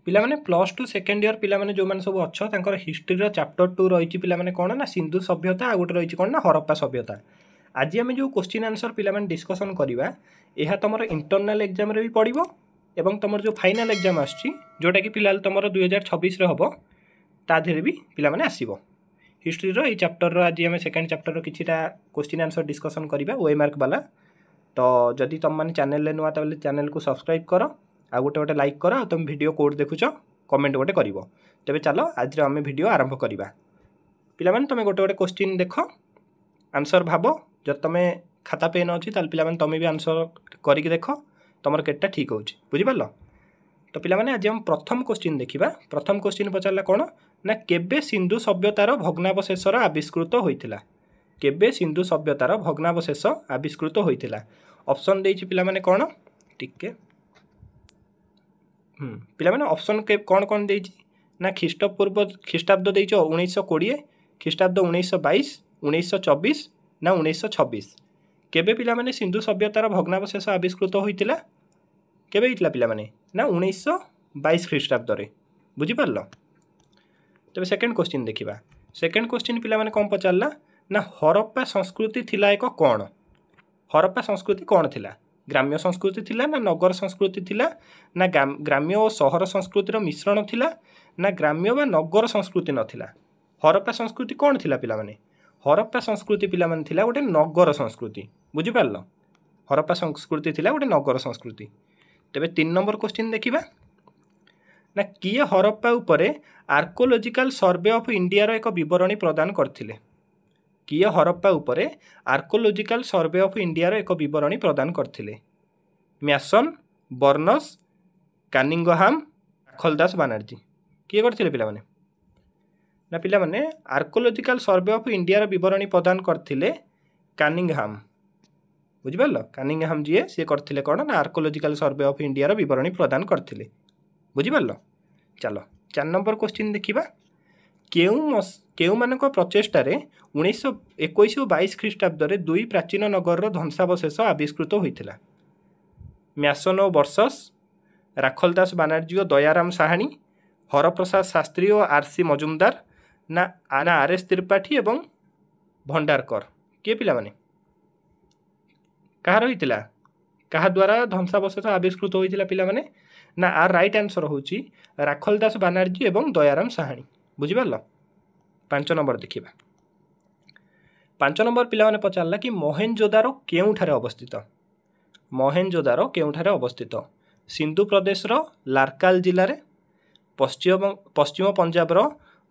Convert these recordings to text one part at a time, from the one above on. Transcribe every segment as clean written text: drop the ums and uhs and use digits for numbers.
ପିଲାମାନେ plus two second year ପିଲାମାନେ ଯେଉଁମାନେ ସବୁ ଅଛ ତାଙ୍କର ହିଷ୍ଟ୍ରିର ଚାପ୍ଟର 2 ରହିଛି ପିଲାମାନେ କ'ଣ ନା ସିନ୍ଧୁ ସଭ୍ୟତା, ଆଉ ଗୋଟେ ରହିଛି କ'ଣ ନା ହରପ୍ପା ସଭ୍ୟତା। ଆଜି ଆମେ ଯେଉଁ କୋଶ୍ଚିନ୍ ଆନ୍ସର ପିଲାମାନେ ଡିସ୍କସନ୍ କରିବା ଏହା ତୁମର ଇଣ୍ଟରନାଲ୍ ଏକ୍ଜାମ୍ରେ ବି ପଡ଼ିବ ଏବଂ ତୁମର ଯେଉଁ ଫାଇନାଲ୍ ଏକ୍ଜାମ୍ ଆସୁଛି ଯେଉଁଟାକି ପିଲା ତୁମର 2026ରେ ହେବ ତା ଦେହରେ ବି ପିଲାମାନେ ଆସିବ। ହିଷ୍ଟ୍ରିର ଏଇ ଚାପ୍ଟରର ଆଜି ଆମେ ସେକେଣ୍ଡ ଚାପ୍ଟରର କିଛିଟା କୋଶ୍ଚିନ୍ ଆନ୍ସର ଡିସ୍କସନ୍ କରିବା OMR ବାଲା। ତ ଯଦି ତୁମମାନେ ଚ୍ୟାନେଲରେ ନୂଆ ତାହେଲେ ଚ୍ୟାନେଲକୁ ସବସ୍କ୍ରାଇବ୍ କର, ଆଉ ଗୋଟେ ଲାଇକ୍ କର, ଆଉ ତୁମେ ଭିଡ଼ିଓ କୋଡ଼ ଦେଖୁଛ କମେଣ୍ଟ ଗୋଟେ କରିବ। ତେବେ ଚାଲ ଆଜିର ଆମେ ଭିଡ଼ିଓ ଆରମ୍ଭ କରିବା। ପିଲାମାନେ ତୁମେ ଗୋଟେ କୋଶ୍ଚିନ୍ ଦେଖ, ଆନ୍ସର ଭାବ। ଯଦି ତୁମେ ଖାତା ପେନ୍ ଅଛି ତାହେଲେ ପିଲାମାନେ ତୁମେ ବି ଆନ୍ସର କରିକି ଦେଖ ତୁମର କେତେଟା ଠିକ୍ ହେଉଛି, ବୁଝିପାରିଲ। ତ ପିଲାମାନେ ଆଜି ଆମେ ପ୍ରଥମ କୋଶ୍ଚିନ୍ ଦେଖିବା। ପ୍ରଥମ କୋଶ୍ଚିନ୍ ପଚାରିଲା କ'ଣ ନା କେବେ ସିନ୍ଧୁ ସଭ୍ୟତାର ଭଗ୍ନାବଶେଷର ଆବିଷ୍କୃତ ହୋଇଥିଲା? କେବେ ସିନ୍ଧୁ ସଭ୍ୟତାର ଭଗ୍ନାବଶେଷ ଆବିଷ୍କୃତ ହୋଇଥିଲା? ଅପସନ୍ ଦେଇଛି ପିଲାମାନେ କ'ଣ ଟିକେ ପିଲାମାନେ ଅପସନ୍ କ'ଣ କ'ଣ ଦେଇଛି ନା ଖ୍ରୀଷ୍ଟାବ୍ଦ ଦେଇଛ 1920, ଖ୍ରୀଷ୍ଟାବ୍ଦ 1922, 1924 ନା 1926। କେବେ ପିଲାମାନେ ସିନ୍ଧୁ ସଭ୍ୟତାର ଭଗ୍ନାବଶେଷ ଆବିଷ୍କୃତ ହୋଇଥିଲା? କେବେ ହେଇଥିଲା ପିଲାମାନେ ନା 1922 ଖ୍ରୀଷ୍ଟାବ୍ଦରେ, ବୁଝିପାରିଲ। ତେବେ ସେକେଣ୍ଡ କୋଶ୍ଚିନ୍ ଦେଖିବା। ସେକେଣ୍ଡ କୋଶ୍ଚିନ୍ ପିଲାମାନେ କ'ଣ ପଚାରିଲା ନା ହରପ୍ପା ସଂସ୍କୃତି ଥିଲା ଏକ କ'ଣ? ହରପ୍ପା ସଂସ୍କୃତି କ'ଣ ଥିଲା? ଗ୍ରାମ୍ୟ ସଂସ୍କୃତି ଥିଲା ନା ନଗର ସଂସ୍କୃତି ଥିଲା ନା ଗ୍ରାମ୍ୟ ଓ ସହର ସଂସ୍କୃତିର ମିଶ୍ରଣ ଥିଲା ନା ଗ୍ରାମ୍ୟ ବା ନଗର ସଂସ୍କୃତି ନଥିଲା? ହରପ୍ପା ସଂସ୍କୃତି କ'ଣ ଥିଲା ପିଲାମାନେ? ହରପ୍ପା ସଂସ୍କୃତି ପିଲାମାନେ ଥିଲା ଗୋଟେ ନଗର ସଂସ୍କୃତି, ବୁଝିପାରିଲ। ହରପ୍ପା ସଂସ୍କୃତି ଥିଲା ଗୋଟେ ନଗର ସଂସ୍କୃତି। ତେବେ 3 ନମ୍ବର କୋଶ୍ଚିନ୍ ଦେଖିବା ନା କିଏ ହରପ୍ପା ଉପରେ ଆର୍କୋଲୋଜିକାଲ ସର୍ଭେ ଅଫ୍ ଇଣ୍ଡିଆର ଏକ ବିବରଣୀ ପ୍ରଦାନ କରିଥିଲେ? କିଏ ହରପ୍ପା ଉପରେ ଆର୍କୋଲୋଜିକାଲ ସର୍ଭେ ଅଫ୍ ଇଣ୍ଡିଆର ଏକ ବିବରଣୀ ପ୍ରଦାନ କରିଥିଲେ? ମ୍ୟାସନ୍, ବର୍ଣ୍ଣସ୍, କାନିଙ୍ଗହାମ୍, ରାଖଲଦାସ ବାନାର୍ଜୀ। କିଏ କରିଥିଲେ ପିଲାମାନେ? ନା ପିଲାମାନେ ଆର୍କୋଲୋଜିକାଲ ସର୍ଭେ ଅଫ୍ ଇଣ୍ଡିଆର ବିବରଣୀ ପ୍ରଦାନ କରିଥିଲେ କାନିଙ୍ଗହାମ୍, ବୁଝିପାରିଲ। କାନିଙ୍ଗହାମ୍ ଯିଏ ସିଏ କରିଥିଲେ କ'ଣ ନା ଆର୍କୋଲୋଜିକାଲ ସର୍ଭେ ଅଫ୍ ଇଣ୍ଡିଆର ବିବରଣୀ ପ୍ରଦାନ କରିଥିଲେ, ବୁଝିପାରିଲ। ଚାଲ 4 ନମ୍ବର କୋଶ୍ଚିନ୍ ଦେଖିବା। କେଉଁମାନଙ୍କ ପ୍ରଚେଷ୍ଟାରେ 1921 ଓ 22 ଖ୍ରୀଷ୍ଟାବ୍ଦରେ 2 ପ୍ରାଚୀନ ନଗରର ଧ୍ୱଂସାବଶେଷ ଆବିଷ୍କୃତ ହୋଇଥିଲା? ମ୍ୟାସନ୍ ଓ ବର୍ଷସ୍, ରାଖଲଦାସ ବାନାର୍ଜୀ ଓ ଦୟାରାମ ସାହାଣୀ, ହରପ୍ରସାଦ ଶାସ୍ତ୍ରୀ ଓ RC ମଜୁମଦାର ନା RS ତ୍ରିପାଠୀ ଏବଂ ଭଣ୍ଡାରକର। କିଏ ପିଲାମାନେ? କାହାର ହୋଇଥିଲା? କାହା ଦ୍ୱାରା ଧ୍ୱଂସାବଶେଷ ଆବିଷ୍କୃତ ହୋଇଥିଲା ପିଲାମାନେ? ନା ଆର ରାଇଟ୍ ଆନ୍ସର ହେଉଛି ରାଖଲଦାସ ବାନାର୍ଜୀ ଏବଂ ଦୟାରାମ ସାହାଣୀ, ବୁଝିପାରିଲ। 5 ନମ୍ବର ଦେଖିବା। 5 ନମ୍ବର ପିଲାମାନେ ପଚାରିଲା କି ମହେଞ୍ଜୋଦାରୋ କେଉଁଠାରେ ଅବସ୍ଥିତ? ମହେଞ୍ଜୋଦାରୋ କେଉଁଠାରେ ଅବସ୍ଥିତ? ସିନ୍ଧୁ ପ୍ରଦେଶର ଲାର୍କାଲ ଜିଲ୍ଲାରେ, ପଶ୍ଚିମ ପଞ୍ଜାବର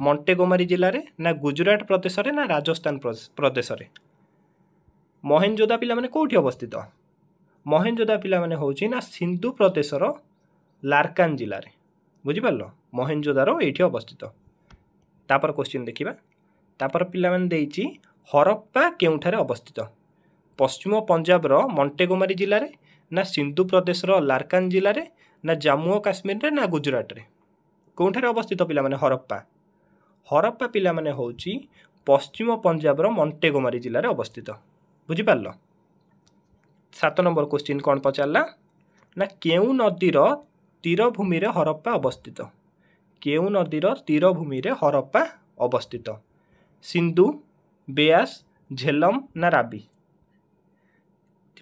ମଣ୍ଟେଗୋମାରୀ ଜିଲ୍ଲାରେ ନା ଗୁଜରାଟ ପ୍ରଦେଶରେ ନା ରାଜସ୍ଥାନ ପ୍ରଦେଶରେ? ମହେଞ୍ଜୋଦା ପିଲାମାନେ କେଉଁଠି ଅବସ୍ଥିତ? ମହେଞ୍ଜୋଦା ପିଲାମାନେ ହେଉଛି ନା ସିନ୍ଧୁ ପ୍ରଦେଶର ଲାର୍କାନ ଜିଲ୍ଲାରେ, ବୁଝିପାରିଲ। ମହେଞ୍ଜୋଦାରୋ ଏଇଠି ଅବସ୍ଥିତ। ତାପରେ କୋଶ୍ଚିନ୍ ଦେଖିବା। ତାପରେ ପିଲାମାନେ ଦେଇଛି ହରପ୍ପା କେଉଁଠାରେ ଅବସ୍ଥିତ? ପଶ୍ଚିମ ପଞ୍ଜାବର ମଣ୍ଟେଗୋମାରୀ ଜିଲ୍ଲାରେ ନା ସିନ୍ଧୁ ପ୍ରଦେଶର ଲାର୍କାନ ଜିଲ୍ଲାରେ ନା ଜାମ୍ମୁ ଓ କାଶ୍ମୀରରେ ନା ଗୁଜରାଟରେ? କେଉଁଠାରେ ଅବସ୍ଥିତ ପିଲାମାନେ ହରପ୍ପା? ହରପ୍ପା ପିଲାମାନେ ହେଉଛି ପଶ୍ଚିମ ପଞ୍ଜାବର ମଣ୍ଟେଗୋମାରୀ ଜିଲ୍ଲାରେ ଅବସ୍ଥିତ, ବୁଝିପାରିଲ। 7 ନମ୍ବର କୋଶ୍ଚିନ୍ କ'ଣ ପଚାରିଲା ନା କେଉଁ ନଦୀର ତୀରଭୂମିରେ ହରପ୍ପା ଅବସ୍ଥିତ? କେଉଁ ନଦୀର ତୀରଭୂମିରେ ହରପ୍ପା ଅବସ୍ଥିତ? ସିନ୍ଧୁ, ବେଆସ, ଝେଲମ ନା ରାବି?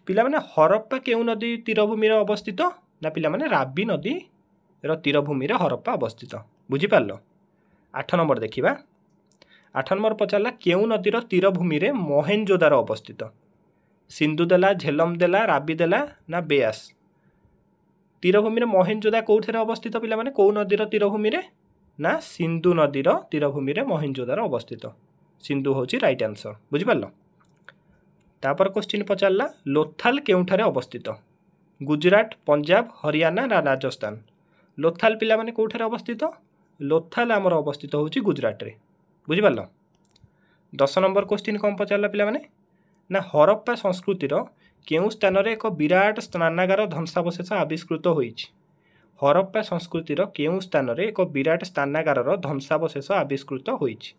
ପିଲାମାନେ ହରପ୍ପା କେଉଁ ନଦୀ ତୀରଭୂମିରେ ଅବସ୍ଥିତ? ନା ପିଲାମାନେ ରାବି ନଦୀର ତୀରଭୂମିରେ ହରପ୍ପା ଅବସ୍ଥିତ, ବୁଝିପାରିଲ। 8 ନମ୍ବର ଦେଖିବା। 8 ନମ୍ବର ପଚାରିଲା କେଉଁ ନଦୀର ତୀରଭୂମିରେ ମହେଞ୍ଜୋଦାରୋ ଅବସ୍ଥିତ? ସିନ୍ଧୁ ଦେଲା, ଝେଲମ ଦେଲା, ରାବି ଦେଲା ନା ବେଆସ? ତୀରଭୂମିରେ ମହେଞ୍ଜୋଦା କେଉଁଠାରେ ଅବସ୍ଥିତ ପିଲାମାନେ? କେଉଁ ନଦୀର ତୀରଭୂମିରେ? ନା ସିନ୍ଧୁ ନଦୀର ତୀରଭୂମିରେ ମହେଞ୍ଜୋଦାରୋ ଅବସ୍ଥିତ। ସିନ୍ଧୁ ହେଉଛି ରାଇଟ୍ ଆନ୍ସର, ବୁଝିପାରିଲ। ତାପରେ କୋଶ୍ଚିନ୍ ପଚାରିଲା ଲୋଥାଲ କେଉଁଠାରେ ଅବସ୍ଥିତ? ଗୁଜରାଟ, ପଞ୍ଜାବ, ହରିୟାଣା ନା ରାଜସ୍ଥାନ? ଲୋଥାଲ ପିଲାମାନେ କେଉଁଠାରେ ଅବସ୍ଥିତ? ଲୋଥାଲ ଆମର ଅବସ୍ଥିତ ହେଉଛି ଗୁଜରାଟରେ, ବୁଝିପାରିଲ। 10 ନମ୍ବର କୋଶ୍ଚିନ୍ କ'ଣ ପଚାରିଲା ପିଲାମାନେ ନା ହରପ୍ପା ସଂସ୍କୃତିର କେଉଁ ସ୍ଥାନରେ ଏକ ବିରାଟ ସ୍ନାନାଗାର ଧ୍ୱଂସାବଶେଷ ଆବିଷ୍କୃତ ହୋଇଛି? ହରପ୍ପା ସଂସ୍କୃତିର କେଉଁ ସ୍ଥାନରେ ଏକ ବିରାଟ ସ୍ନାନାଗାରର ଧ୍ୱଂସାବଶେଷ ଆବିଷ୍କୃତ ହୋଇଛି?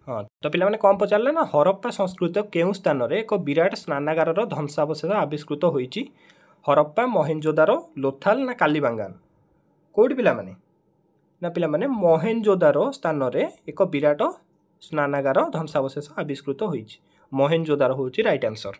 ହଁ, ତ ପିଲାମାନେ କ'ଣ ପଚାରିଲା ନା ହରପ୍ପା ସଂସ୍କୃତିର କେଉଁ ସ୍ଥାନରେ ଏକ ବିରାଟ ସ୍ନାନାଗାରର ଧ୍ୱଂସାବଶେଷ ଆବିଷ୍କୃତ ହୋଇଛି? ହରପ୍ପା, ମହେଞ୍ଜୋଦାରୋ, ଲୋଥାଲ ନା କାଲିବାଙ୍ଗାନ? କେଉଁଠି ପିଲାମାନେ? ना पिलामाने मोहेनजोदारो स्थान रे एक विराट स्नानागार ध्वंसावशेष आविष्कृत होइछि। मोहेनजोदारो होउछि राइट आंसर।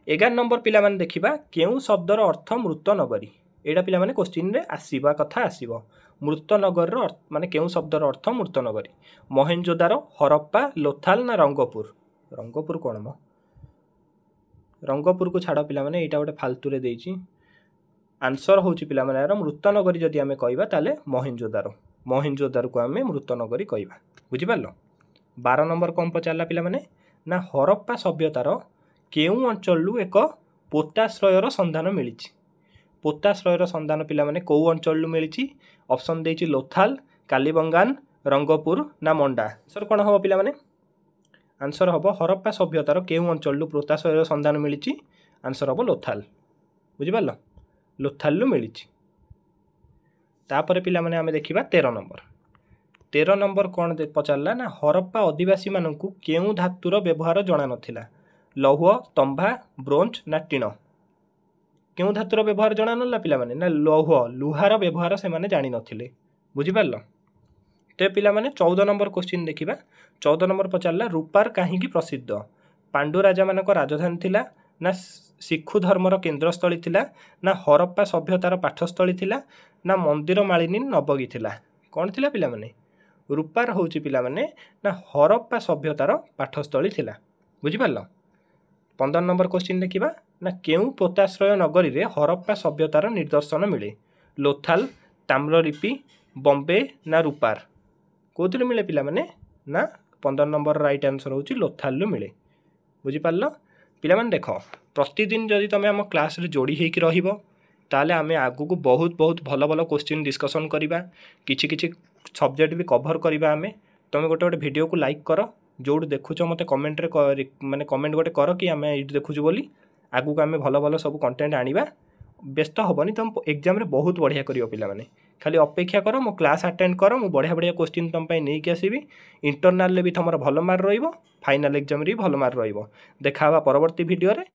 11 नंबर पिलामाने देखिबा केउ शब्दर अर्थ मृत नगरी। एटा पिलामाने क्वेश्चन रे आसीबा कथा आसीबो। मृत नगर रो माने केउ शब्दर अर्थ मृत नगरी। मोहेनजोदारो, हरप्पा, लोथाल ना रंगपुर। रंगपुर कोन म रंगपुर को छाड़ पिलामाने एटा गोटे फालतू रे देइछि। आंसर होउछि पिलामाने यार मृत नगरी जदि आमे कहबा ताले मोहेनजोदारो। मोहेनजोदारो को आमे मृत नगरी कहबा। बुझि पारलो। 12 नंबर कौन पचारला पिलामाने ना हरप्पा सभ्यतार केउ अंचलू एक पोताश्रयर संधान मिलिछि। पोताश्रयर संधान पिलामाने कौ अंचलू मिलिछि? ऑप्शन देइछि लोथाल, कालीबंगान, रंगपुर ना मंडा। आंसर कोन हो पिलामाने? आंसर हम हरप्पा सभ्यतार केउ अंचलू पोताश्रयर संधान मिलिछि। आंसर हम लोथाल। बुझि पारलो। लोथालू मिलिछि। तापर पिलामाने आमे देखिबा 13 नंबर। 13 नंबर कौन पचारला ना हरप्पा आदिवासी मानकू केउ धातुर व्यवहार जणा नथिला। लौह, तंभा, ब्रोंज ना टीण। केउ धातुर व्यवहार जणा नला पिलामाने ना लौह लुहार व्यवहार से माने जानि नथिले। बुझि पारलो। ते पिलामाने 14 नंबर क्वेश्चन देखिबा। 14 नंबर पचारला रूपार काहींकी प्रसिद्ध। पांडु राजा मानक राजधानी थिला ना सिखु धर्मर केन्द्रस्थली थिला ना हरप्पा सभ्यतार पाठस्थली थिला ना मंदिर मालिनी नबगी थिला। कौन थिला पिलामाने? रूपार होउछि पिलामाने ना हरप्पा सभ्यतार पाठस्थली थिला। बुझि पारलो। 15 नंबर क्वेश्चन देखिबा ना केउ पोताश्रय नगरी रे हरप्पा सभ्यतार निदर्शन मिले। लोथाल, ताम्रलिपि, बॉम्बे ना रूपार। कोथिले मिले पिलामाने ना 15 नंबर राइट आंसर होउछि लोथाल मिले। बुझि पारलो। पिलामाने देख प्रतिदिन जदि तुम आम क्लास रे जोड़ी हेकि रहिबो ताले आमे आगु को बहुत बहुत भल भल क्वेश्चन डिस्कशन करिबा। किछि किछि सब्जेक्ट भी कवर करिबा। आमे तुम गोटे गोटे वीडियो को लाइक कर, जोड़ देखुच मते कमेंट रे माने कमेंट गोटे कर कि आमे एट देखुछु बोली। आगु को आमे भल भल सब कंटेंट आनिबा। व्यस्त हबनी तुम एग्जाम रे बहुत बढ़िया करियो पिलामाने। खाली अपेक्षा कर, मो क्लास अटेंड कर, मो बढ़िया बढ़िया क्वेश्चन तुम पई नै कि आसीबी। इंटरनल ले भी तुमर भल मार्क रहिबो, फाइनल एग्जाम रे भल मार्क रहिबो। देखा परवर्ती वीडियो रे।